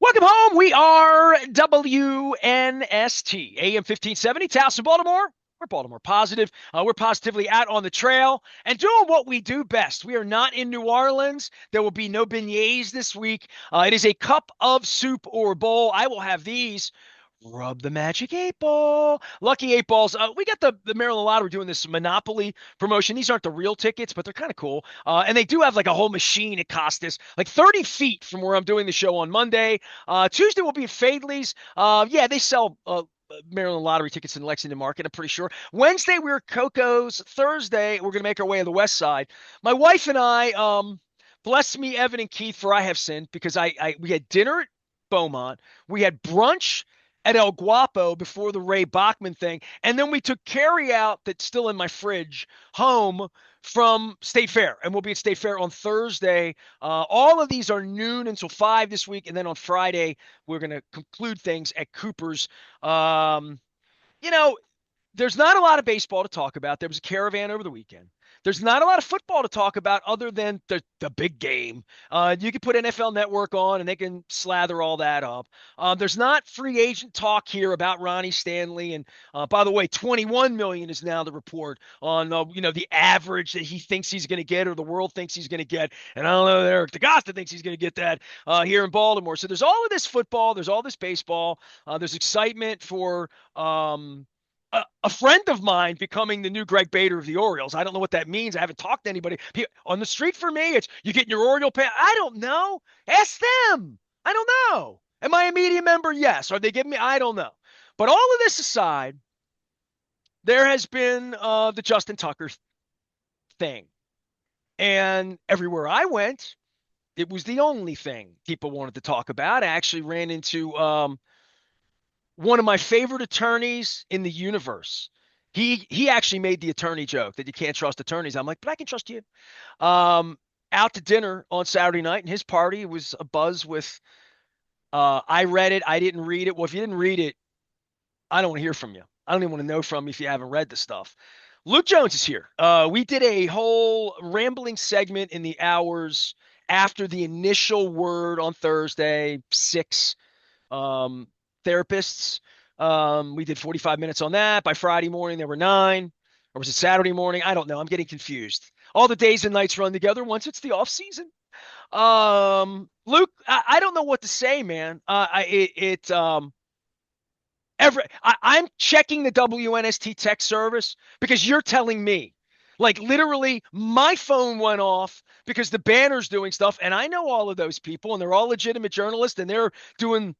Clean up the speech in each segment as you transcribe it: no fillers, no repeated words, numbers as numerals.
Welcome home. We are WNST, AM 1570, Towson, Baltimore. We're Baltimore positive. We're positively out on the trail and doing what we do best. We are not in New Orleans. There will be no beignets this week. It is a cup of soup or bowl. I will have these. Rub the magic 8 ball. Lucky 8 balls. We got the Maryland Lottery doing this Monopoly promotion. These aren't the real tickets, but they're kind of cool. And they do have like a whole machine. It costs us like 30 feet from where I'm doing the show on Monday. Tuesday will be at Fadley's. Yeah, they sell Maryland Lottery tickets in Lexington Market, I'm pretty sure. Wednesday, we're at Coco's. Thursday, we're going to make our way on the west side. My wife and I, bless me, Evan and Keith, for I have sinned because we had dinner at Beaumont. We had brunch at El Guapo before the Ray Bachman thing. And then we took carry out that's still in my fridge home from State Fair. And we'll be at State Fair on Thursday. All of these are noon until 5 this week. And then on Friday, we're going to conclude things at Cooper's. Um, you know, there's not a lot of baseball to talk about. There was a caravan over the weekend. There's not a lot of football to talk about other than the big game. You can put NFL Network on and they can slather all that up. There's not free agent talk here about Ronnie Stanley. And by the way, 21 million is now the report on the average that he thinks he's going to get or the world thinks he's going to get. And I don't know, Eric DeGosta thinks he's going to get that here in Baltimore. So there's all of this football. There's all this baseball. There's excitement for a friend of mine becoming the new Greg Bader of the Orioles. I don't know what that means. I haven't talked to anybody. On the street for me, it's you getting your Oriole pay. I don't know. Ask them. I don't know. Am I a media member? Yes. Are they giving me? I don't know. But all of this aside, there has been the Justin Tucker thing. And everywhere I went, it was the only thing people wanted to talk about. I actually ran into one of my favorite attorneys in the universe. He actually made the attorney joke that you can't trust attorneys. I'm like, but I can trust you. Out to dinner on Saturday night, and his party was a buzz with. I read it. I didn't read it. Well, if you didn't read it, I don't want to hear from you. I don't even want to know from you if you haven't read the stuff. Luke Jones is here. We did a whole rambling segment in the hours after the initial word on Thursday. Six therapists. We did 45 minutes on that. By Friday morning, there were 9. Or was it Saturday morning? I don't know. I'm getting confused. All the days and nights run together once it's the off season. Luke, I don't know what to say, man. I'm checking the WNST text service because you're telling me, like literally, my phone went off because the Banner's doing stuff, and I know all of those people, and they're all legitimate journalists, and they're doing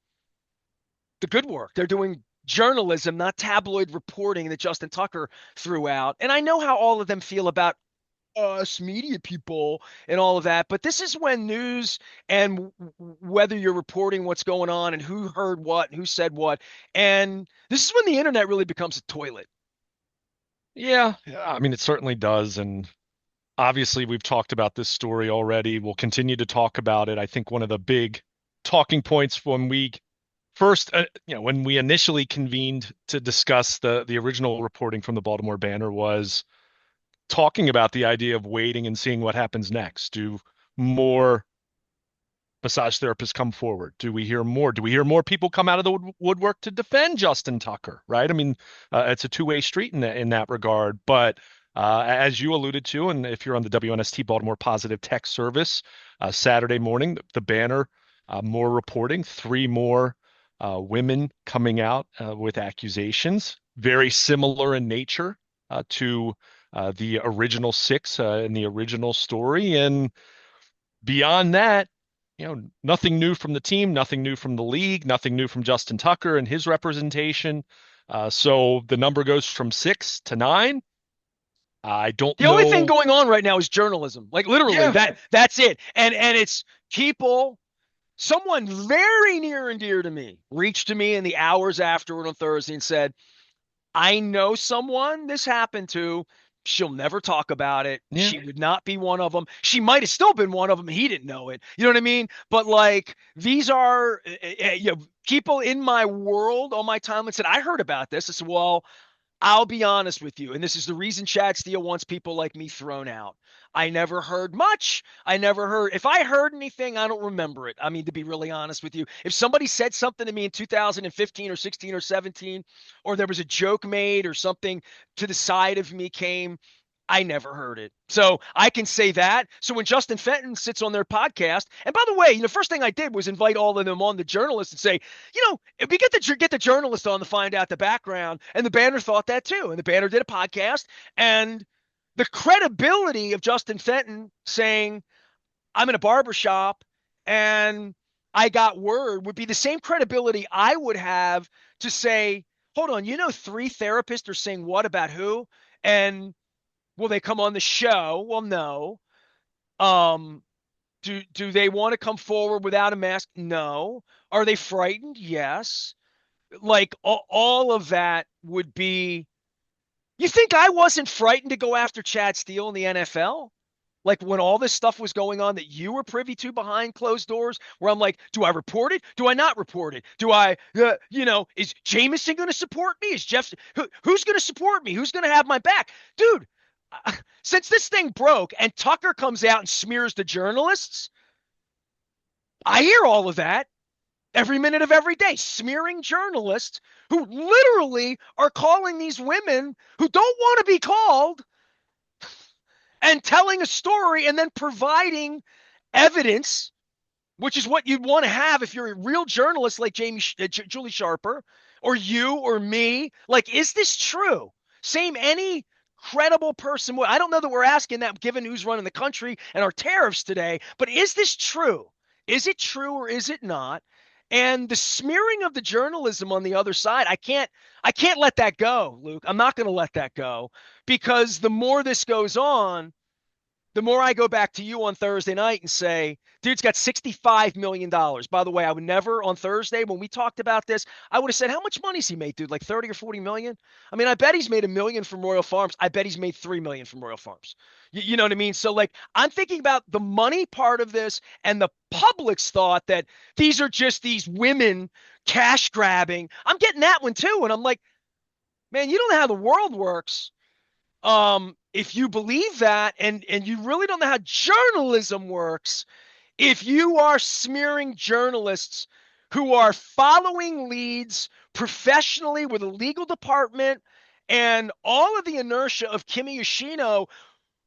the good work. They're doing journalism, not tabloid reporting that Justin Tucker threw out. And I know how all of them feel about us media people and all of that. But this is when news and whether you're reporting what's going on and who heard what and who said what. And this is when the internet really becomes a toilet. Yeah, I mean, it certainly does. And obviously, we've talked about this story already. We'll continue to talk about it. I think one of the big talking points when we first, when we initially convened to discuss the original reporting from the Baltimore Banner was talking about the idea of waiting and seeing what happens next. Do more massage therapists come forward? Do we hear more? Do we hear more people come out of the woodwork to defend Justin Tucker? Right? I mean, it's a two-way street in that regard. But as you alluded to, and if you're on the WNST Baltimore Positive Text Service, Saturday morning, the Banner, more reporting, 3 more women coming out with accusations, very similar in nature to the original 6 in the original story. And beyond that, nothing new from the team, nothing new from the league, nothing new from Justin Tucker and his representation. So the number goes from 6 to 9. I don't The only thing know. going on right now is journalism. Like literally Yeah, that's it. And it's people. Someone very near and dear to me reached to me in the hours afterward on Thursday and said, I know someone this happened to. She'll never talk about it. yeah. She would not be one of them. She might have still been one of them. He didn't know it. You know what I mean? But like these are people in my world on my timeline said, I heard about this. I said, well, I'll be honest with you. And this is the reason Chad Steele wants people like me thrown out. I never heard much. I never heard, if I heard anything, I don't remember it. I mean, to be really honest with you, if somebody said something to me in 2015 or 16 or 17, or there was a joke made or something to the side of me came, I never heard it. So I can say that. So when Justin Fenton sits on their podcast, and by the way, the first thing I did was invite all of them on, the journalists, and say, if we get the journalist on to find out the background, and the Banner thought that too, and the Banner did a podcast, and the credibility of Justin Fenton saying, I'm in a barber shop and I got word would be the same credibility I would have to say, hold on, three therapists are saying what about who? And will they come on the show? Well, no. Um, do they want to come forward without a mask? No. Are they frightened? Yes. Like all of that would be. You think I wasn't frightened to go after Chad Steele in the NFL? Like when all this stuff was going on that you were privy to behind closed doors, where I'm like, do I report it? Do I not report it? Do I, is Jameson going to support me? Is who's going to support me? Who's going to have my back? Dude, since this thing broke and Tucker comes out and smears the journalists, I hear all of that every minute of every day, smearing journalists who literally are calling these women who don't want to be called and telling a story and then providing evidence, which is what you'd want to have if you're a real journalist like Julie Sharper, or you or me. Like, is this true? Same any credible person would. I don't know that we're asking that given who's running the country and our tariffs today, but is this true? Is it true or is it not? And the smearing of the journalism on the other side, I can't let that go, Luke. I'm not going to let that go, because the more this goes on, the more I go back to you on Thursday night and say, dude's got $65 million. By the way, I would never on Thursday when we talked about this, I would have said, how much money's he made, dude? Like 30 or 40 million? I mean, I bet he's made $1 million from Royal Farms. I bet he's made $3 million from Royal Farms. You know what I mean? So like, I'm thinking about the money part of this and the public's thought that these are just these women cash grabbing. I'm getting that one too. And I'm like, man, you don't know how the world works. If you believe that, and you really don't know how journalism works, if you are smearing journalists who are following leads professionally with a legal department and all of the inertia of Kimi Yoshino,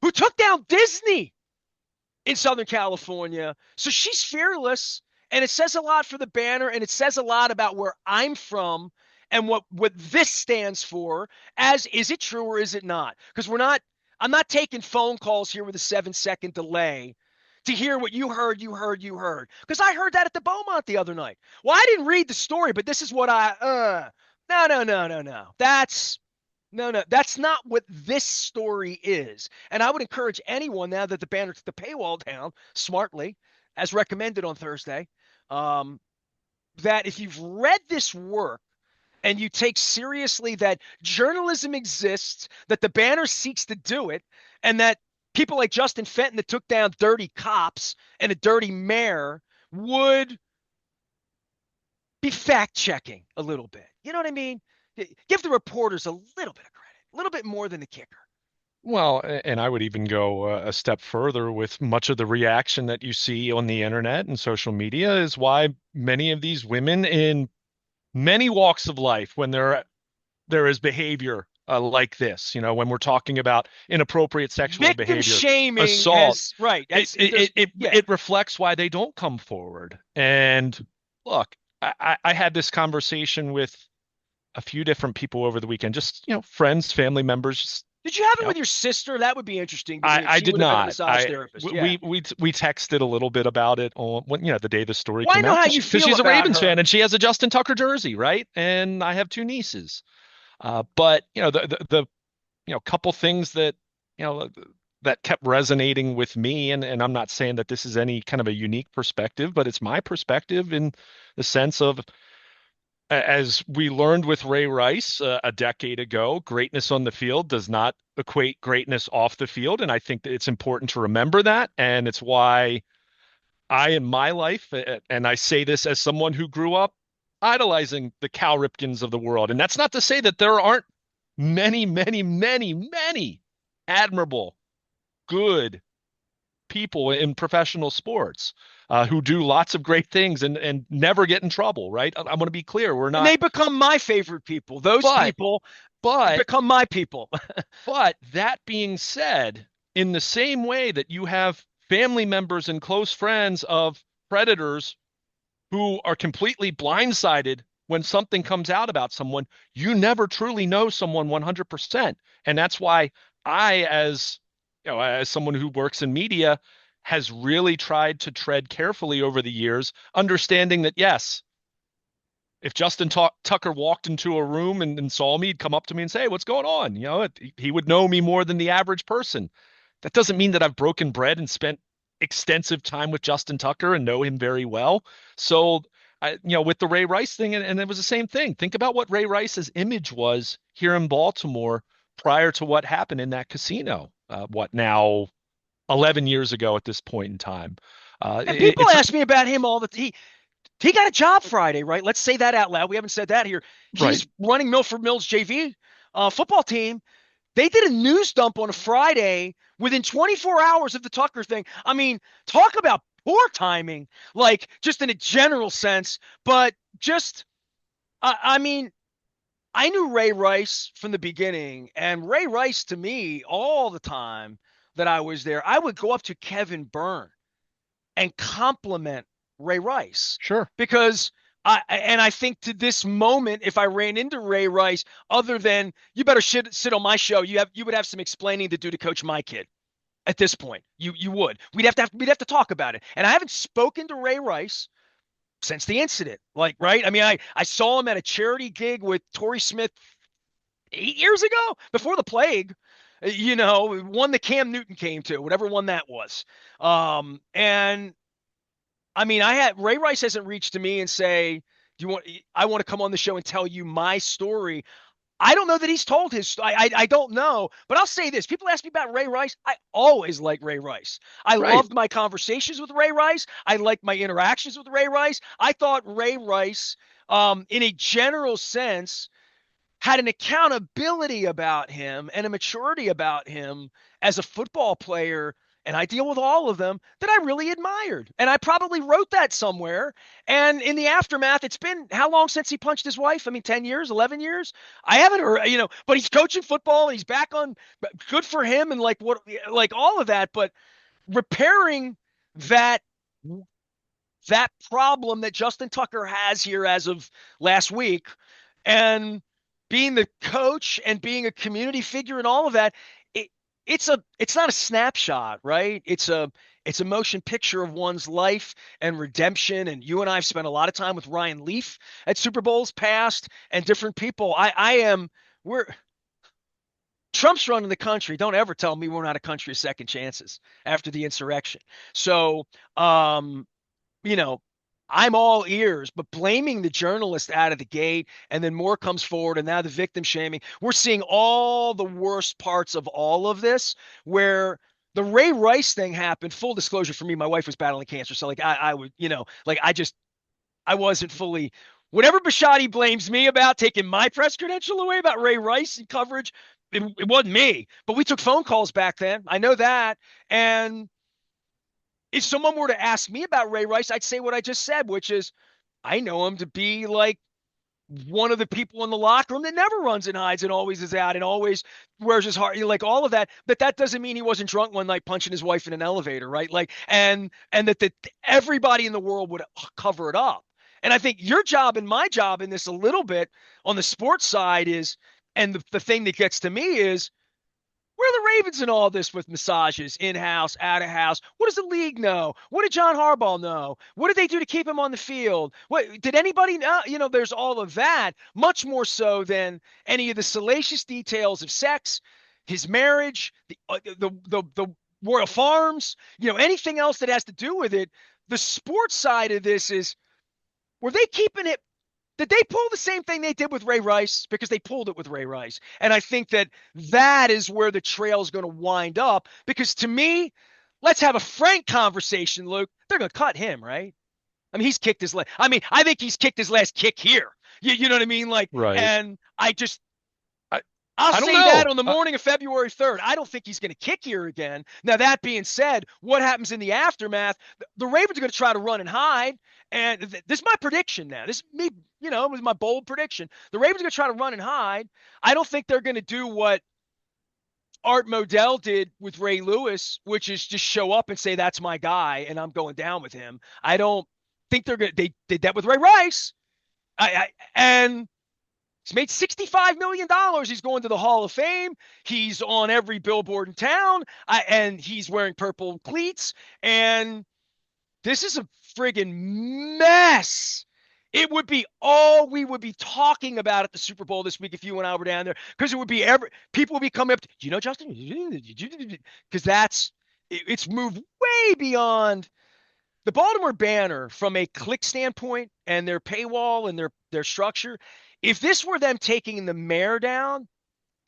who took down Disney in Southern California. So she's fearless, and it says a lot for the Banner, and it says a lot about where I'm from and what this stands for. As, is it true or is it not? Because I'm not taking phone calls here with a 7-second delay to hear what you heard. Because I heard that at the Beaumont the other night. Well, I didn't read the story, but this is what no. That's not what this story is. And I would encourage anyone, now that the Banner took the paywall down smartly, as recommended on Thursday, that if you've read this work and you take seriously that journalism exists, that the Banner seeks to do it, and that people like Justin Fenton that took down dirty cops and a dirty mayor would be fact-checking a little bit. You know what I mean? Give the reporters a little bit of credit, a little bit more than the kicker. Well, and I would even go a step further with much of the reaction that you see on the internet and social media is why many of these women in many walks of life, when there is behavior like this, when we're talking about inappropriate sexual Victim behavior, shaming, assault, right? It reflects why they don't come forward. And look, I had this conversation with a few different people over the weekend, just friends, family members. Did you have it with your sister? That would be interesting. I did not. We texted a little bit about it on the day the story came out. How you feel, because she's a about Ravens her. fan and she has a Justin Tucker jersey, right? And I have two nieces. But the couple things that that kept resonating with me, and I'm not saying that this is any kind of a unique perspective, but it's my perspective in the sense of, as we learned with Ray Rice a decade ago, greatness on the field does not equate greatness off the field. And I think that it's important to remember that. And it's why I, in my life, and I say this as someone who grew up idolizing the Cal Ripkens of the world. And that's not to say that there aren't many, many, many, many admirable, good people in professional sports who do lots of great things and never get in trouble, right? I want to be clear. We're And not, they become my favorite people. Those but, people but, become my people. but that being said, in the same way that you have family members and close friends of predators who are completely blindsided when something comes out about someone, you never truly know someone 100%. And that's why I, as someone who works in media, has really tried to tread carefully over the years, understanding that yes, if Justin Tucker walked into a room and saw me, he'd come up to me and say, "Hey, what's going on?" He would know me more than the average person. That doesn't mean that I've broken bread and spent extensive time with Justin Tucker and know him very well. So, with the Ray Rice thing, and it was the same thing. Think about what Ray Rice's image was here in Baltimore prior to what happened in that casino. What now, 11 years ago at this point in time. And people It's ask me about him all the he got a job Friday, right? Let's say that out loud. We haven't said that here. right, He's running Milford Mills JV football team. They did a news dump on a Friday within 24 hours of the Tucker thing. I mean, talk about poor timing, like just in a general sense, but just, I mean, I knew Ray Rice from the beginning, and Ray Rice to me, all the time that I was there, I would go up to Kevin Byrne and compliment Ray Rice sure, because I think to this moment, if I ran into Ray Rice, other than you better sit on my show, you would have some explaining to do to coach my kid. At this point, you would. We'd have to talk about it. And I haven't spoken to Ray Rice since the incident. Like, right? I mean, I saw him at a charity gig with Torrey Smith 8 years ago before the plague. One that Cam Newton came to, whatever one that was. And I mean, Ray Rice hasn't reached to me and say, I want to come on the show and tell you my story. I don't know that he's told his. I don't know, but I'll say this: people ask me about Ray Rice. I always like Ray Rice. I right. loved my conversations with Ray Rice. I liked my interactions with Ray Rice. I thought Ray Rice, in a general sense, had an accountability about him and a maturity about him as a football player. And I deal with all of them that I really admired. And I probably wrote that somewhere. And in the aftermath, it's been how long since he punched his wife? I mean, 10 years, 11 years? I haven't heard, but he's coaching football and he's back on. Good for him. And like all of that. But repairing that that problem that Justin Tucker has here as of last week and being the coach and being a community figure and all of that, it's not a snapshot, right? It's a motion picture of one's life and redemption. And you and I have spent a lot of time with Ryan Leaf at Super Bowls past and different people. We're Trump's running the country. Don't ever tell me we're not a country of second chances after the insurrection. So, you know, I'm all ears, but blaming the journalist out of the gate and then more comes forward and now the victim shaming. We're seeing all the worst parts of all of this where the Ray Rice thing happened. Full disclosure for me, my wife was battling cancer. So like I would, I wasn't fully whatever Bishotti blames me about taking my press credential away about Ray Rice and coverage. It wasn't me, but we took phone calls back then. I know that. And if someone were to ask me about Ray Rice, I'd say what I just said, which is I know him to be like one of the people in the locker room that never runs and hides and always is out and always wears his heart, like all of that. But that doesn't mean he wasn't drunk one night punching his wife in an elevator, right? Like, and that everybody in the world would cover it up. And I think your job and my job in this a little bit on the sports side is, and the thing that gets to me is, where are the Ravens in all this with massages, in-house, out-of-house? What does the league know? What did John Harbaugh know? What did they do to keep him on the field? What did anybody know? There's all of that, much more so than any of the salacious details of sex, his marriage, the Royal Farms, anything else that has to do with it. The sports side of this is, were they keeping it? Did they pull the same thing they did with Ray Rice? Because they pulled it with Ray Rice. And I think that is where the trail is going to wind up. Because to me, let's have a frank conversation, Luke. They're going to cut him, right? I mean, I think he's kicked his last kick here. You know what I mean? Like, Right. and I'll I don't say that know. on the morning of February 3rd. I don't think he's going to kick here again. Now, that being said, what happens in the aftermath? The Ravens are going to try to run and hide. And this is my prediction now. This is me, it was my bold prediction. The Ravens are going to try to run and hide. I don't think they're going to do what Art Modell did with Ray Lewis, which is just show up and say, that's my guy, and I'm going down with him. I don't think they did that with Ray Rice. And he's made $65 million. He's going to the Hall of Fame. He's on every billboard in town. And he's wearing purple cleats. And this is a friggin' mess. It would be all we would be talking about at the Super Bowl this week if you and I were down there, because it would be people would be coming up. Do you know Justin? Because it's moved way beyond the Baltimore Banner from a click standpoint and their paywall and their structure. If this were them taking the mayor down,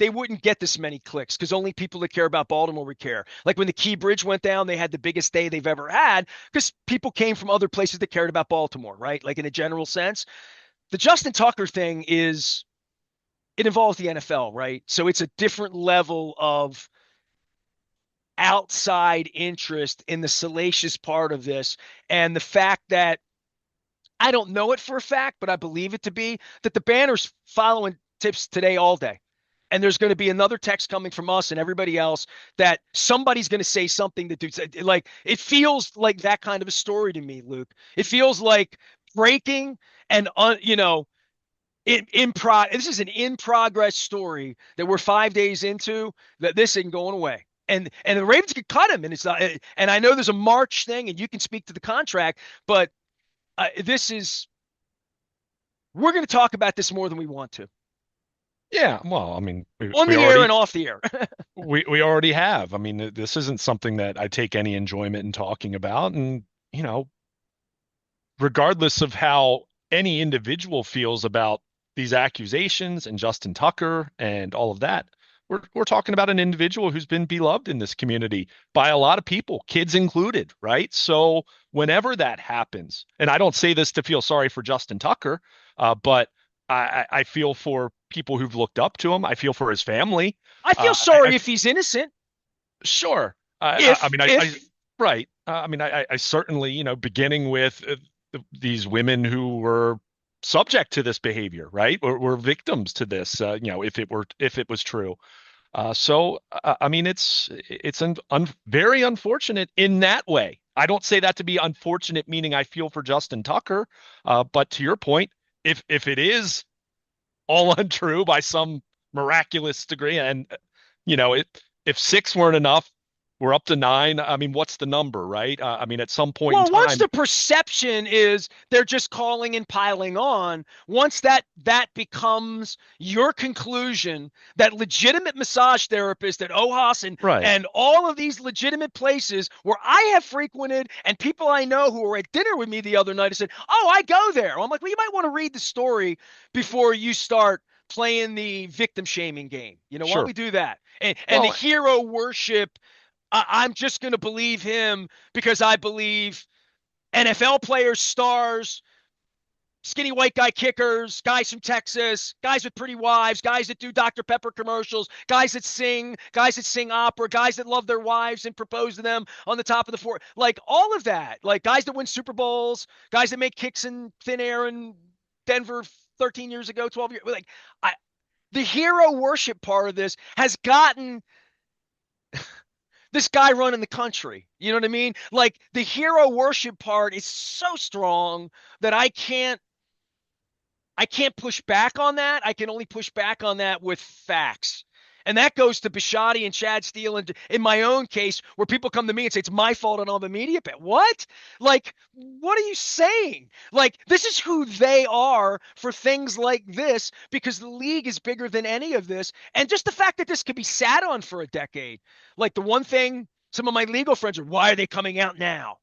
they wouldn't get this many clicks because only people that care about Baltimore would care. Like when the Key Bridge went down, they had the biggest day they've ever had because people came from other places that cared about Baltimore, right? Like in a general sense. The Justin Tucker thing it involves the NFL, right? So it's a different level of outside interest in the salacious part of this. And the fact that I don't know it for a fact, but I believe it to be that the Banner's following tips today all day. And there's going to be another text coming from us and everybody else that somebody's going to say something that dudes like. It feels like that kind of a story to me, Luke. It feels like breaking and this is an in progress story that we're 5 days into, that this isn't going away. And the Ravens could cut him, and it's not. And I know there's a March thing, and you can speak to the contract, but this is. We're going to talk about this more than we want to Yeah, well, I mean, on we the air already and off the air. we already have. I mean, this isn't something that I take any enjoyment in talking about, and you know, regardless of how any individual feels about these accusations and Justin Tucker and all of that, we're talking about an individual who's been beloved in this community by a lot of people, kids included, right? So whenever that happens, and I don't say this to feel sorry for Justin Tucker, but I feel for people who've looked up to him. I feel for his family. I feel sorry if he's innocent. Sure. I If mean, if right. I mean, I certainly, beginning with these women who were subject to this behavior, right? Or were victims to this, if it was true. I mean, it's very unfortunate in that way. I don't say that to be unfortunate, meaning I feel for Justin Tucker. But to your point, if it is all untrue by some miraculous degree, and if six weren't enough, we're up to nine. I mean, what's the number, right? I mean, at some point in Well, once time, the perception is they're just calling and piling on, once that becomes your conclusion, that legitimate massage therapist at OHAS right? and all of these legitimate places where I have frequented, and people I know who were at dinner with me the other night and said, "Oh, I go there." I'm like, "Well, you might want to read the story before you start playing the victim shaming game. Why don't Sure. we do that?" And the Well, hero worship. I'm just going to believe him because I believe NFL players, stars, skinny white guy kickers, guys from Texas, guys with pretty wives, guys that do Dr. Pepper commercials, guys that sing opera, guys that love their wives and propose to them on the top of the floor. Like all of that. Like guys that win Super Bowls, guys that make kicks in thin air in Denver 13 years ago, 12 years. Like the hero worship part of this has gotten this guy running the country. You know what I mean? Like the hero worship part is so strong that I can't push back on that. I can only push back on that with facts. And that goes to Bishotti and Chad Steele, and in my own case, where people come to me and say, it's my fault and I'm a media pet. What? Like, what are you saying? Like, this is who they are for things like this, because the league is bigger than any of this. And just the fact that this could be sat on for a decade. Like, the one thing some of my legal friends are, why are they coming out now?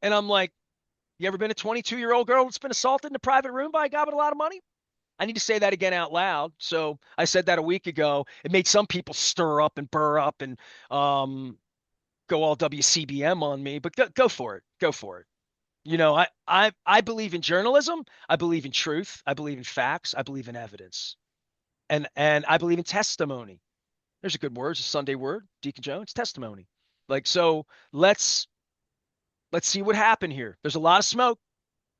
And I'm like, you ever been a 22-year-old girl that's been assaulted in a private room by a guy with a lot of money? I need to say that again out loud. So I said that a week ago. It made some people stir up and burr up and go all WCBM on me, but go for it. Go for it. I believe in journalism. I believe in truth. I believe in facts. I believe in evidence. And I believe in testimony. There's a good word, it's a Sunday word, Deacon Jones, testimony. Like, so let's see what happened here. There's a lot of smoke.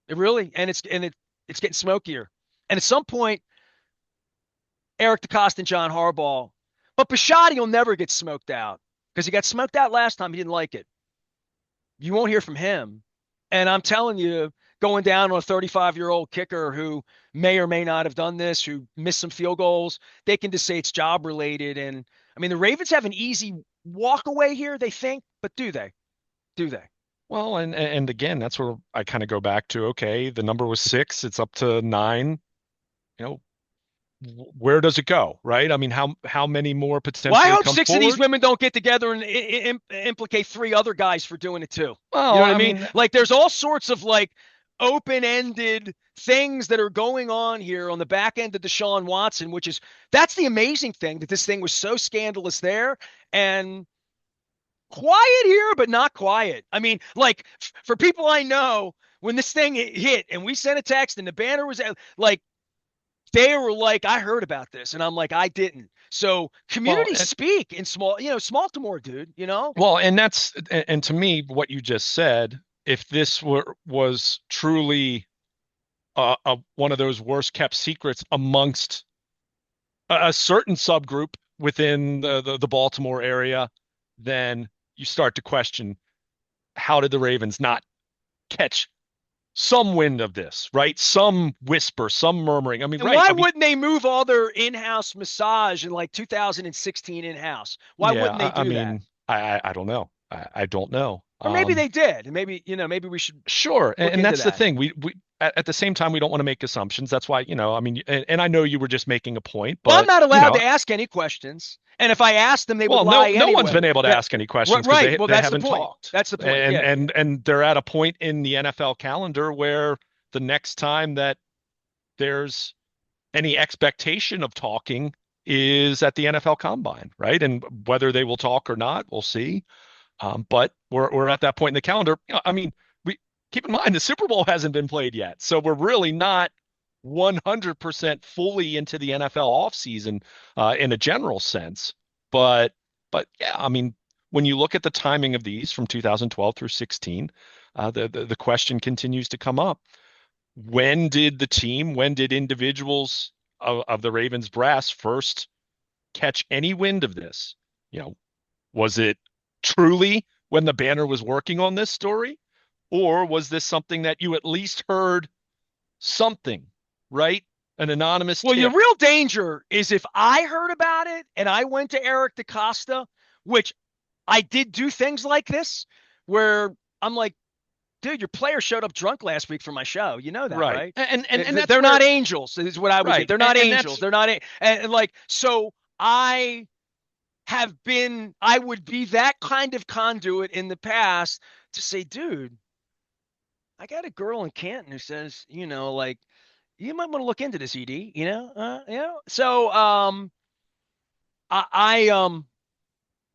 It really, it's getting smokier. And at some point, Eric DeCosta and John Harbaugh, but Bisciotti will never get smoked out because he got smoked out last time. He didn't like it. You won't hear from him. And I'm telling you, going down on a 35-year-old kicker who may or may not have done this, who missed some field goals, they can just say it's job related. And I mean, the Ravens have an easy walk away here, they think, but do they? Do they? Well, and again, that's where I kind of go back to, okay, the number was 6, it's up to 9. You know, where does it go, right? I mean, how many more Well, I potentially hope come 6 of these forward? women don't get together and implicate 3 other guys for doing it too. You Well, know what I I mean? mean, Like, there's all sorts of like open-ended things that are going on here on the back end of Deshaun Watson, which is that's the amazing thing that this thing was so scandalous there and quiet here, but not quiet. I mean, like for people I know, when this thing hit and we sent a text and the banner was like they were like, I heard about this, and I'm like, I didn't. So well, communities speak in small, small to more, dude. and that's and to me, what you just said, if this was truly one of those worst kept secrets amongst a certain subgroup within the Baltimore area, then you start to question, how did the Ravens not catch some wind of this, right? Some whisper, some murmuring. I mean, And right. why I mean, wouldn't they move all their in-house massage in like 2016 in-house? Why yeah, wouldn't they I do that? mean, I don't know. I don't know. Or maybe they did, and maybe we should Sure. look And into that's the that. thing. We at the same time, we don't want to make assumptions. That's why, I mean, and I know you were just making a point, Well, I'm but, not allowed to ask any questions, and if I asked them, they would well, lie no one's been anyway. able to That ask any questions because right. they Well, they that's the haven't point. talked. That's the point. And Yeah, yeah. and they're at a point in the NFL calendar where the next time that there's any expectation of talking is at the NFL Combine, right? And whether they will talk or not, we'll see. But we're at that point in the calendar. I mean, we keep in mind the Super Bowl hasn't been played yet, so we're really not 100% fully into the NFL offseason in a general sense. But yeah, I mean, when you look at the timing of these from 2012 through 16, the question continues to come up. When did individuals of the Ravens brass first catch any wind of this? You know, was it truly when the Banner was working on this story? Or was this something that you at least heard something, right? An anonymous Well, your tip. real danger is if I heard about it and I went to Eric DeCosta, which I did do things like this, where I'm like, dude, your player showed up drunk last week for my show. You know that, Right. right? And that's They're not where, angels, is what I would say. right. They're not And angels. that's They're not, and like, so I would be that kind of conduit in the past to say, dude, I got a girl in Canton who says, like, you might want to look into this, ED, So, I, I, um,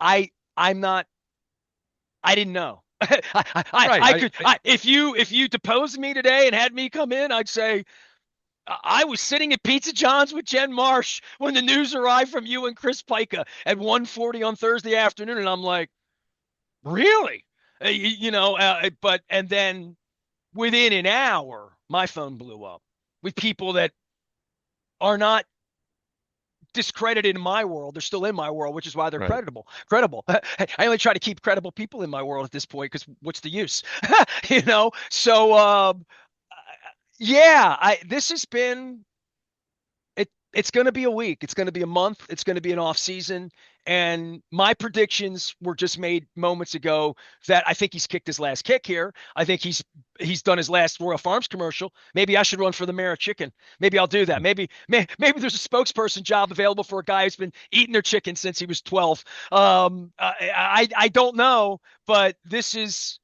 I'm not, I didn't know. right. I could, if you deposed me today and had me come in, I'd say I was sitting at Pizza John's with Jen Marsh when the news arrived from you and Chris Pica at 1:40 on Thursday afternoon, and I'm like, really? But and then within an hour, my phone blew up with people that are not discredited in my world. They're still in my world, which is why they're Right. credible. I only try to keep credible people in my world at this point because what's the use? So yeah, I this has been it's going to be a week. It's going to be a month. It's going to be an off season. And my predictions were just made moments ago that I think he's kicked his last kick here. I think he's done his last Royal Farms commercial. Maybe I should run for the mayor of chicken. Maybe I'll do that. Maybe there's a spokesperson job available for a guy who's been eating their chicken since he was 12. I don't know, but this is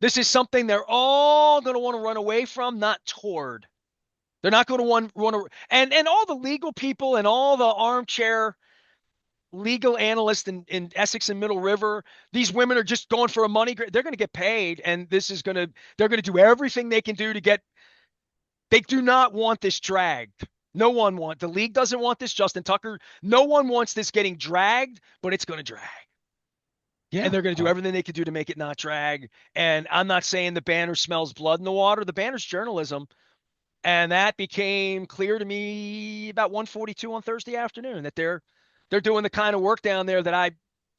something they're all going to want to run away from, not toward. They're not going to want to, and all the legal people and all the armchair legal analysts in Essex and Middle River, these women are just going for a money. They're going to get paid, and they're going to do everything they can do to get. They do not want this dragged. No one the league doesn't want this. Justin Tucker, no one wants this getting dragged, but it's going to drag. And Yeah. they're going to do everything they can do to make it not drag. And I'm not saying the Banner smells blood in the water. The Banner's journalism. And that became clear to me about 1:42 on Thursday afternoon that they're doing the kind of work down there that I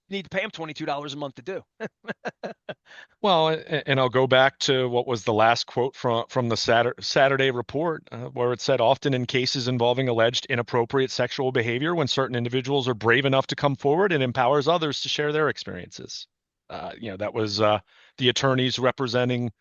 need to pay them $22 a month to do. Well, and I'll go back to what was the last quote from the Saturday report, where it said, often in cases involving alleged inappropriate sexual behavior, when certain individuals are brave enough to come forward, it empowers others to share their experiences. That was the attorneys representing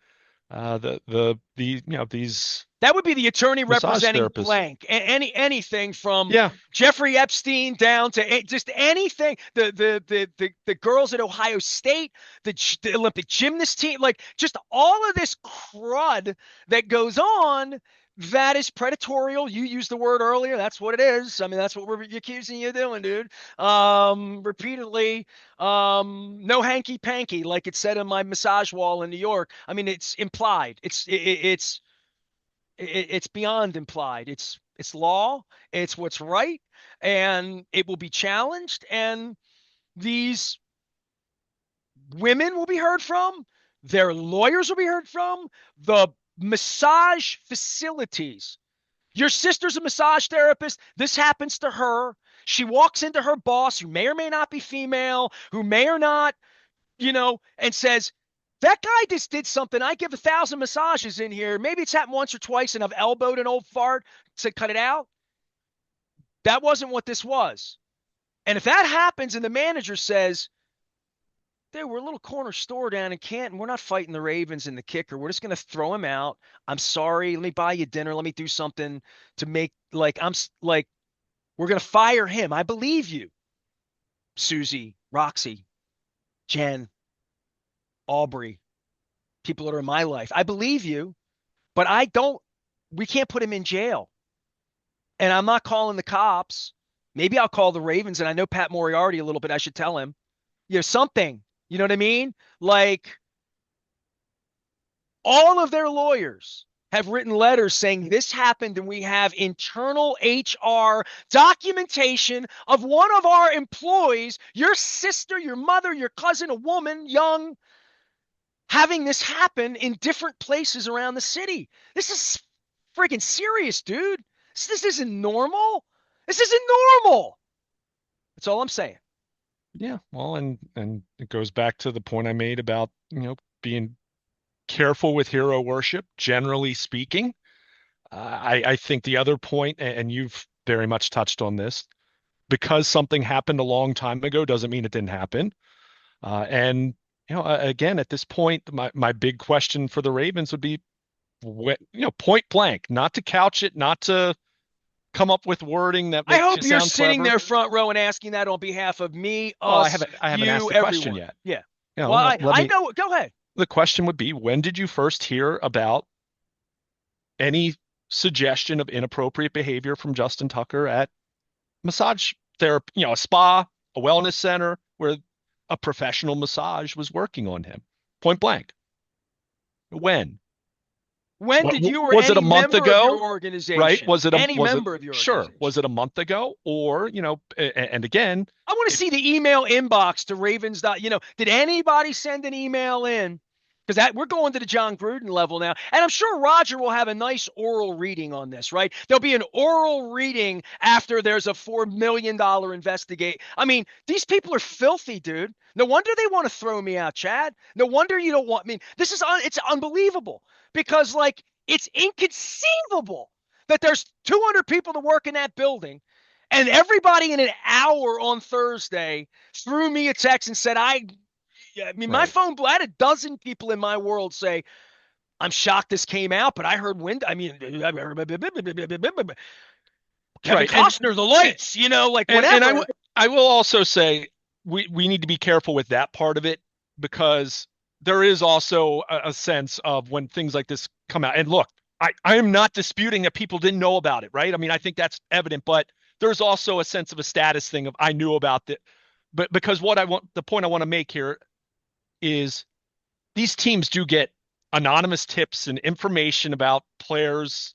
these That would be the attorney massage representing therapists. blank. Anything from Yeah, Jeffrey Epstein down to just anything. The girls at Ohio State, the Olympic gymnast team, like just all of this crud that goes on. That is predatorial. You used the word earlier. That's what it is. I mean, that's what we're accusing you of doing, dude. Repeatedly, no hanky panky, like it said on my massage wall in New York. I mean, it's implied. It's beyond implied. It's law. It's what's right, and it will be challenged. And these women will be heard from. Their lawyers will be heard from. The massage facilities. Your sister's a massage therapist. This happens to her. She walks into her boss, who may or may not be female, who may or not, and says, that guy just did something. I give 1,000 massages in here. Maybe it's happened once or twice and I've elbowed an old fart to cut it out. That wasn't what this was. And if that happens and the manager says, "Hey, we're a little corner store down in Canton. We're not fighting the Ravens and the kicker. We're just going to throw him out. I'm sorry. Let me buy you dinner. Let me do something to make like we're going to fire him." I believe you, Susie, Roxy, Jen, Aubrey, people that are in my life. I believe you, but we can't put him in jail. And I'm not calling the cops. Maybe I'll call the Ravens, and I know Pat Moriarty a little bit. I should tell him, something. You know what I mean? Like, all of their lawyers have written letters saying this happened, and we have internal HR documentation of one of our employees, your sister, your mother, your cousin, a woman, young, having this happen in different places around the city. This is freaking serious, dude. This isn't normal. This isn't normal. That's all I'm saying. yeah. Well, and it goes back to the point I made about, being careful with hero worship, generally speaking. I think the other point, and you've very much touched on this, because something happened a long time ago doesn't mean it didn't happen. And again, at this point, my big question for the Ravens would be, point blank, not to couch it, not to come up with wording that I makes hope you you're sound sitting clever. there front row and asking that on behalf of me, Well, us, I haven't asked you, the question everyone. yet. Yeah. Well, Let I me. know. Go ahead. The question would be, when did you first hear about any suggestion of inappropriate behavior from Justin Tucker at massage therapy, a spa, a wellness center where a professional massage was working on him? Point blank. When? When did you or Was it a any month member of your ago? Right? organization, any Was it member of your sure? organization? Was it a month ago? Or, and again, I want to if see the email inbox to Ravens. Did anybody send an email in? Because that we're going to the John Gruden level now, and I'm sure Roger will have a nice oral reading on this. Right? There'll be an oral reading after there's a $4 million investigate. I mean, these people are filthy, dude. No wonder they want to throw me out, Chad. No wonder you don't want me. This is it's unbelievable because like it's inconceivable that there's 200 people to work in that building. And everybody in an hour on Thursday threw me a text and said, I mean, my right, phone, I had a dozen people in my world say, I'm shocked this came out, but I heard I mean, Kevin right, and Costner, the lights, like and whatever. I will also say we need to be careful with that part of it, because there is also a sense of when things like this come out. And look, I am not disputing that people didn't know about it, right? I mean, I think that's evident, but there's also a sense of a status thing of I knew about it. But because the point I want to make here is these teams do get anonymous tips and information about players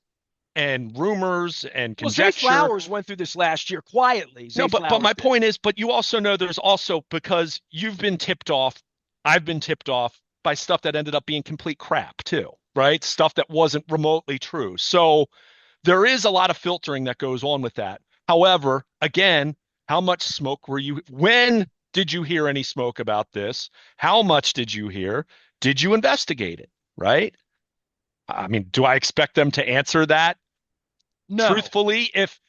and rumors and Well, Zay conjecture. Flowers went through this last year quietly. No, Zay but Flowers my did. point is, but you also know there's also because you've been tipped off, I've been tipped off by stuff that ended up being complete crap too, right? Stuff that wasn't remotely true. So there is a lot of filtering that goes on with that. However, again, how much smoke were you? When did you hear any smoke about this? How much did you hear? Did you investigate it? Right? I mean, do I expect them to answer that No. truthfully if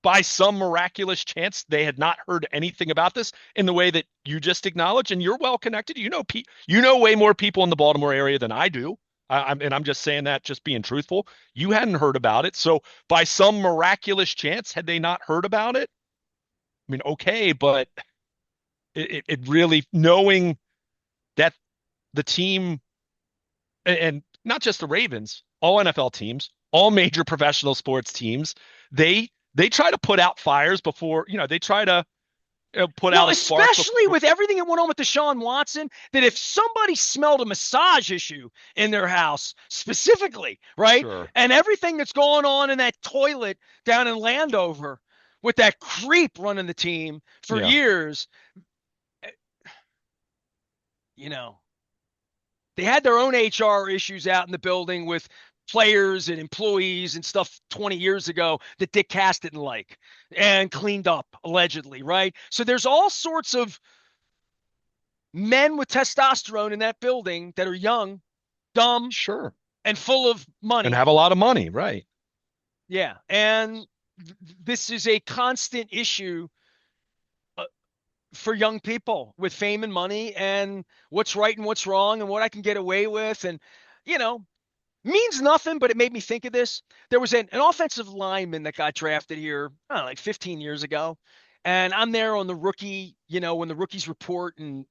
by some miraculous chance they had not heard anything about this in the way that you just acknowledged? And you're well connected. You know way more people in the Baltimore area than I do. And I'm just saying that, just being truthful. You hadn't heard about it. So by some miraculous chance, had they not heard about it? I mean, okay, but it really, knowing that the team, and not just the Ravens, all NFL teams, all major professional sports teams, they try to put out fires before, they try to put Well, out a spark especially before. with everything that went on with Deshaun Watson, that if somebody smelled a massage issue in their house specifically, right, Sure. and everything that's going on in that toilet down in Landover with that creep running the team for Yeah, years, you know, they had their own HR issues out in the building with players and employees and stuff 20 years ago that Dick Cass didn't like and cleaned up allegedly, right? So there's all sorts of men with testosterone in that building that are young, dumb, sure. and full of And money. have a lot of money, right? Yeah. And this is a constant issue uh, for young people with fame and money and what's right and what's wrong and what I can get away with. And, you know, means nothing, but it made me think of this. There was an offensive lineman that got drafted here, I don't know, like 15 years ago. And I'm there on the rookie, when the rookies report in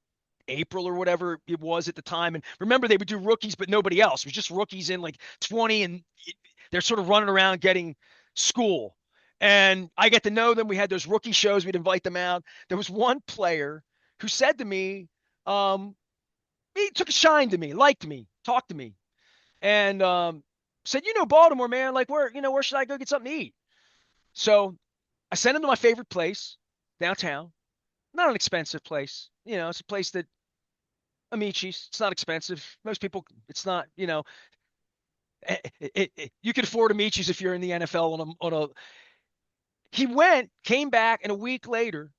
April or whatever it was at the time. And remember, they would do rookies, but nobody else. It was just rookies in like 20, and they're sort of running around getting school. And I get to know them. We had those rookie shows. We'd invite them out. There was one player who said to me, um, he took a shine to me, liked me, talked to me, and said, Baltimore, man, like where should I go get something to eat? So I sent him to my favorite place downtown. Not an expensive place. It's a place that Amici's. It's not expensive. Most people, it's not. You can afford Amici's if you're in the NFL on a. He went, came back, and a week later,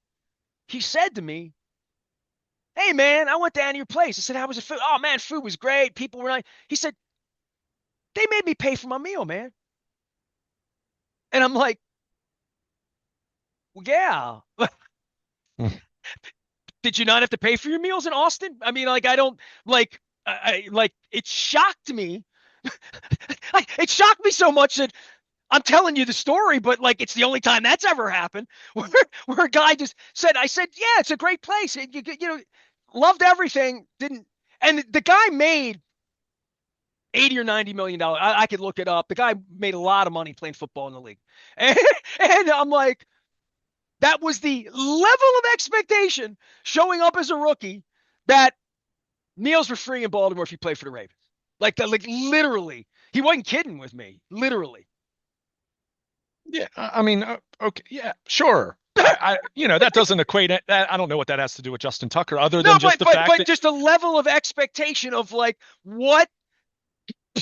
he said to me, "Hey, man, I went down to your place." I said, "How was the food?" "Oh, man, food was great. People were nice." He said, "They made me pay for my meal, man." And I'm like, "Well, yeah." Did you not have to pay for your meals in Austin? I mean, like, I don't like, like it shocked me. It shocked me so much that I'm telling you the story, but like, it's the only time that's ever happened where a guy just said, I said, "Yeah, it's a great place. Loved everything. Didn't." And the guy made 80 or $90 million. I could look it up. The guy made a lot of money playing football in the league. And I'm like, that was the level of expectation showing up as a rookie that meals were free in Baltimore if you play for the Ravens. Like literally, he wasn't kidding with me. Literally. Yeah, I mean, okay, yeah, sure. That doesn't equate it. I don't know what that has to do with Justin Tucker, other No, than but just the but fact but that, just a level of expectation of like what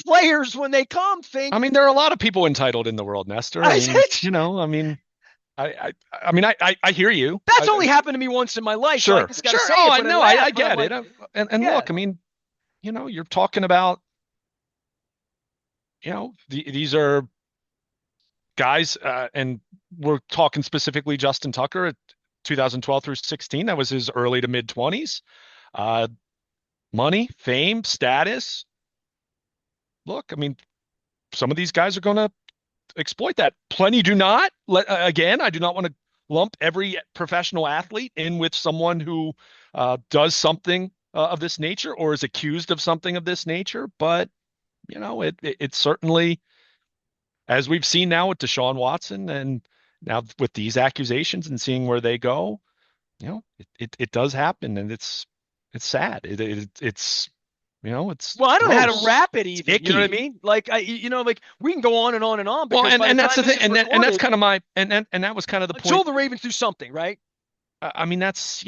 players when they come I think. mean, there are a lot of people entitled in the world, Nestor. I I mean, said, I mean, I hear you. that's only happened to me once in my life, so I Sure, just got to sure. say Oh, it, I but I know. laugh. I But I'm get it. like, And yeah, look, I mean, you're talking about, these are guys, and we're talking specifically Justin Tucker at 2012 through 16. That was his early to mid 20s. Uh, Money, fame, status. Look, I mean, some of these guys are going to exploit that. Plenty do not. Again, I do not want to lump every professional athlete in with someone who does something of this nature or is accused of something of this nature. But it certainly, as we've seen now with Deshaun Watson, and now with these accusations and seeing where they go, it does happen, and it's sad. It's It's Well, I don't know how to gross. wrap it It's even. You know what I icky. mean? Like like we can go on and on and on Well, because by the and that's time the this thing, is and that's recorded, kind of my and that was kind of the until point. the Ravens do something, right? I mean, that's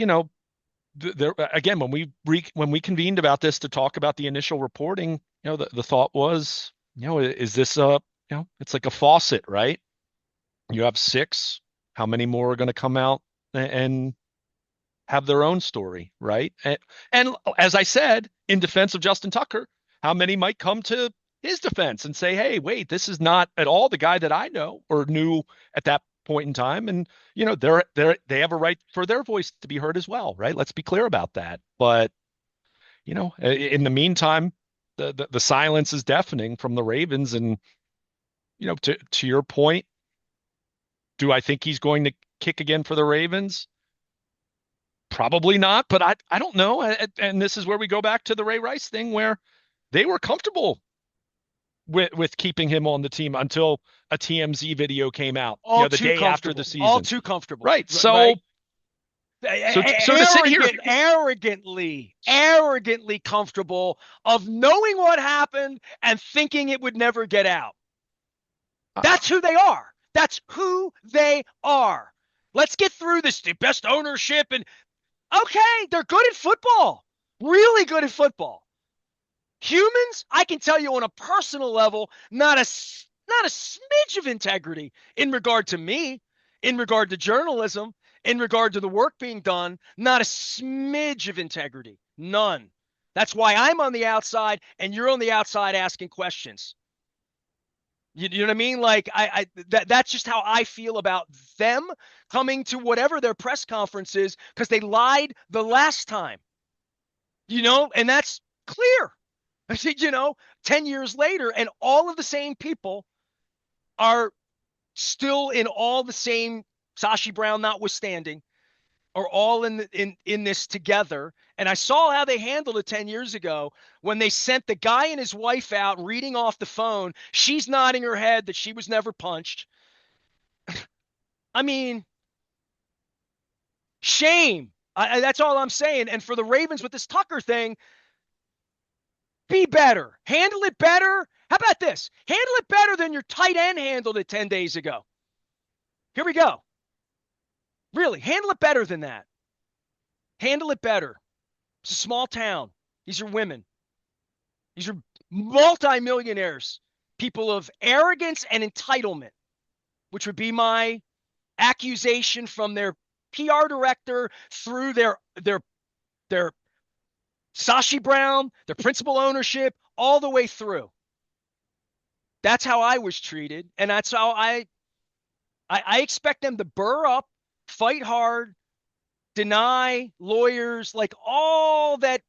there again when we convened about this to talk about the initial reporting, the thought was, is this it's like a faucet, right? You have six. How many more are going to come out and have their own story, right? And as I said, in defense of Justin Tucker, how many might come to his defense and say, "Hey, wait, this is not at all the guy that I know or knew at that point in time." And they have a right for their voice to be heard as well, right? Let's be clear about that. But in the meantime, the silence is deafening from the Ravens. And to your point, do I think he's going to kick again for the Ravens? Probably not, but I don't know. And this is where we go back to the Ray Rice thing, where they were comfortable with keeping him on the team until a TMZ video came out, All the too day after the comfortable. All season. too comfortable. Right. Right? So to sit here, Arrogantly comfortable of knowing what happened and thinking it would never get out. uh, That's who they are. That's who they are. Let's get through this. The best ownership and okay, they're good at football. Really good at football. Humans, I can tell you on a personal level, not a smidge of integrity in regard to me, in regard to journalism, in regard to the work being done, not a smidge of integrity. None. That's why I'm on the outside and you're on the outside asking questions. You know what I mean? Like that's just how I feel about them coming to whatever their press conference is because they lied the last time. And that's clear. I said, 10 years later, and all of the same people are still in all the same, Sashi Brown notwithstanding, are all in this together. And I saw how they handled it 10 years ago when they sent the guy and his wife out reading off the phone. She's nodding her head that she was never punched. I mean, shame. That's all I'm saying. And for the Ravens with this Tucker thing, be better. Handle it better. How about this? Handle it better than your tight end handled it 10 days ago. Here we go. Really, handle it better than that. Handle it better. It's a small town. These are women. These are multimillionaires, people of arrogance and entitlement, which would be my accusation from their PR director through their Sashi Brown, their principal ownership, all the way through. That's how I was treated, and that's how I expect them to burr up, fight hard, deny lawyers, like all that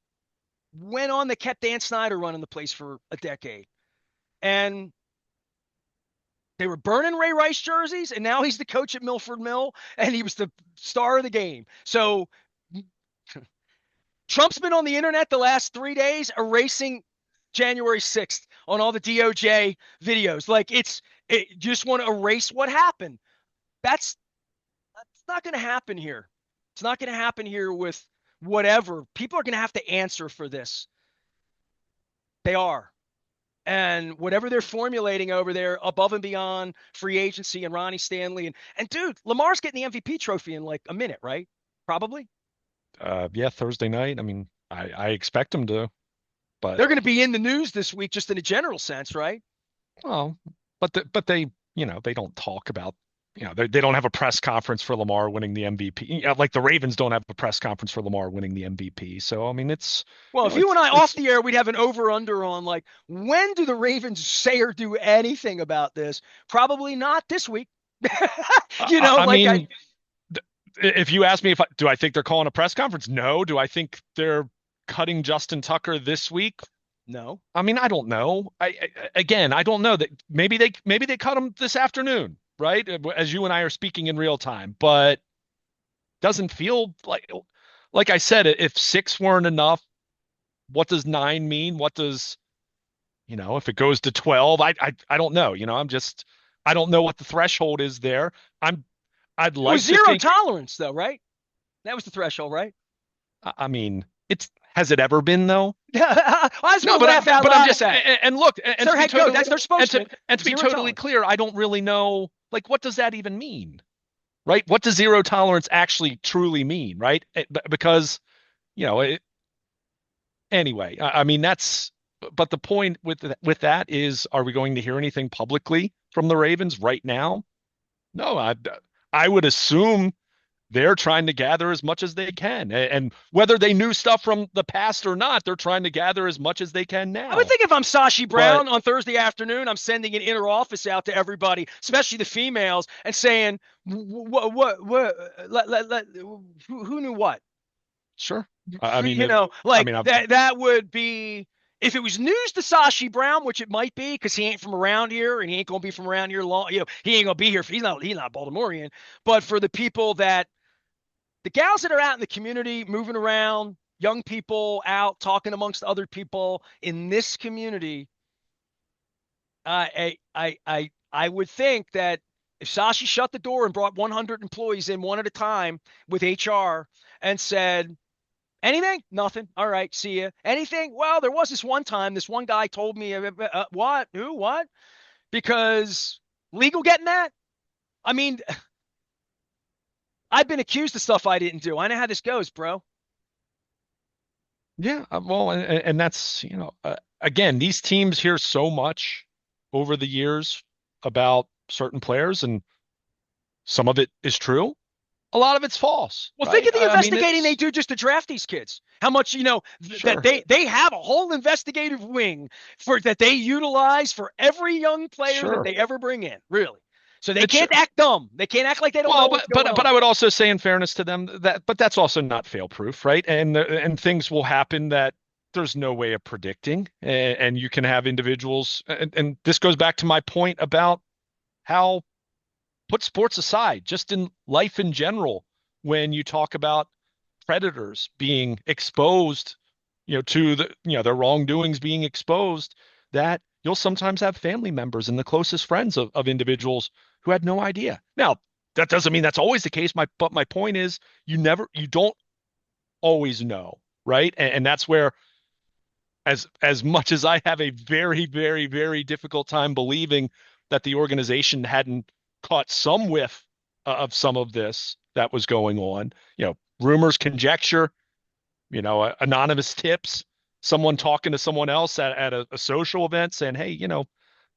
went on that kept Dan Snyder running the place for a decade. And they were burning Ray Rice jerseys, and now he's the coach at Milford Mill, and he was the star of the game. So Trump's been on the internet the last 3 days erasing January 6th on all the DOJ videos. Like you just want to erase what happened. That's not going to happen here. It's not going to happen here with whatever. People are going to have to answer for this. They are. And whatever they're formulating over there above and beyond free agency and Ronnie Stanley. And dude, Lamar's getting the MVP trophy in like a minute, right? Probably. Yeah, Thursday night. I mean, I expect them to, but they're going to be in the news this week, just in a general sense, right? well, but they they don't talk about they don't have a press conference for Lamar winning the MVP. Like the Ravens don't have a press conference for Lamar winning the MVP. So I mean, it's well, if you and I off the air, we'd have an over under on like when do the Ravens say or do anything about this? Probably not this week. I mean, if you ask me do I think they're calling a press conference? No. Do I think they're cutting Justin Tucker this week? No. I mean, I don't know. Again, I don't know that maybe they cut him this afternoon, right? As you and I are speaking in real time, but doesn't feel like I said, if six weren't enough, what does nine mean? What does, if it goes to 12, I don't know. I don't know what the threshold is there. I'd like it was zero tolerance though, right? That was the threshold, right? I mean, Has it ever been though? I was No, going to laugh out but I'm loud just at that. and look It's and their to be head coach. totally That's their spokesman. and to be Zero totally tolerance. clear, I don't really know like what does that even mean, right? What does zero tolerance actually truly mean, right? Because you know, anyway, I mean that's. But the point with that is, are we going to hear anything publicly from the Ravens right now? No, I would assume they're trying to gather as much as they can. And whether they knew stuff from the past or not, they're trying to gather as much as they can I would now. think if I'm Sashi But Brown on Thursday afternoon, I'm sending an inner office out to everybody, especially the females, and saying, who knew what? sure. I mean, Like that would be if it was news to Sashi Brown, which it might be because he ain't from around here and he ain't gonna be from around here long. He ain't gonna be here. He's not Baltimorean. But for the gals that are out in the community, moving around, young people out talking amongst other people in this community, I would think that if Sashi shut the door and brought 100 employees in one at a time with HR and said, anything? Nothing. All right, see ya. Anything? Well, there was this one time, this one guy told me, what? Who? What? Because legal getting that? I mean, I've been accused of stuff I didn't do. I know how this goes, bro. yeah, well, and that's, again, these teams hear so much over the years about certain players, and some of it is true. A lot of it's false, Well, think right? of the I mean, investigating they it's do just to draft these kids. How much that sure, they have a whole investigative wing for that they utilize for every young player that sure. they ever bring in, really. So they It's can't act dumb. They can't act like they don't know Well, what's going but on. I would also say, in fairness to them, but that's also not fail proof, right? And things will happen that there's no way of predicting, and you can have individuals, and this goes back to my point about how put sports aside, just in life in general, when you talk about predators being exposed, to their wrongdoings being exposed, that you'll sometimes have family members and the closest friends of individuals who had no idea. Now, that doesn't mean that's always the case. But my point is, you don't always know, right? And that's where, as much as I have a very, very, very difficult time believing that the organization hadn't caught some whiff of some of this that was going on, rumors, conjecture, anonymous tips, someone talking to someone else at a social event saying, hey,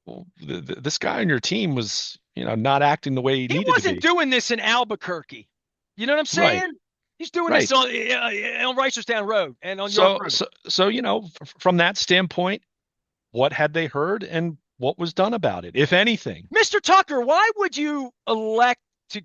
well, this guy on your team was, not acting the way he He needed to wasn't be. doing this in Albuquerque. You know what I'm Right, saying? He's doing this right. on Reisterstown Road and on York So, Road. so, so, from that standpoint, what had they heard and what was done about it, if anything? Mr. Tucker, why would you elect to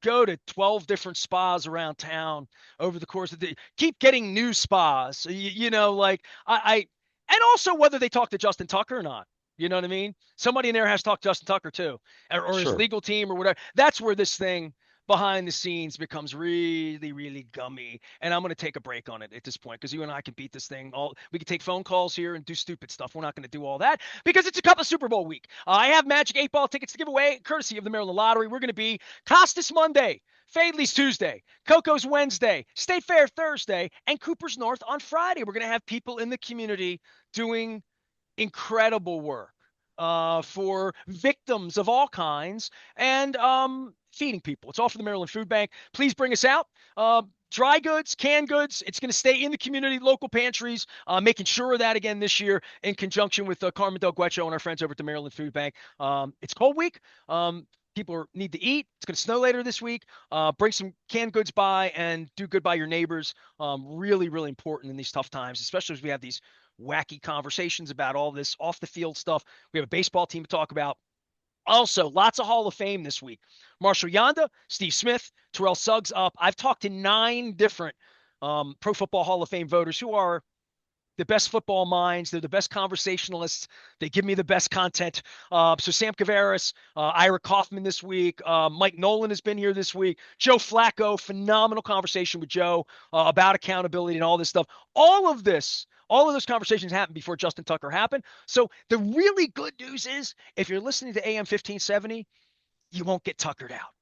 go to 12 different spas around town over the course of the keep getting new spas? Like and also whether they talk to Justin Tucker or not. You know what I mean? Somebody in there has talked to Justin Tucker too, or his Sure. legal team or whatever. That's where this thing behind the scenes becomes really, really gummy. And I'm going to take a break on it at this point because you and I can beat this thing. We can take phone calls here and do stupid stuff. We're not going to do all that because it's a couple of Super Bowl week. I have Magic 8 Ball tickets to give away, courtesy of the Maryland Lottery. We're going to be Costas Monday, Fadley's Tuesday, Coco's Wednesday, State Fair Thursday, and Cooper's North on Friday. We're going to have people in the community doing incredible work for victims of all kinds and feeding people. It's all for the Maryland Food Bank. Please bring us out. Dry goods, canned goods, it's going to stay in the community, local pantries, making sure of that again this year in conjunction with Carmen Del Guecho and our friends over at the Maryland Food Bank. It's cold week. People need to eat. It's going to snow later this week. Bring some canned goods by and do good by your neighbors. Really, really important in these tough times, especially as we have these wacky conversations about all this off the field stuff. We have a baseball team to talk about. Also, lots of Hall of Fame this week. Marshall Yanda, Steve Smith, Terrell Suggs up. I've talked to 9 different Pro Football Hall of Fame voters who are the best football minds. They're the best conversationalists. They give me the best content. So Sam Cavaris, Ira Kaufman this week. Mike Nolan has been here this week. Joe Flacco, phenomenal conversation with Joe about accountability and all this stuff. All of those conversations happened before Justin Tucker happened. So the really good news is if you're listening to AM 1570, you won't get tuckered out.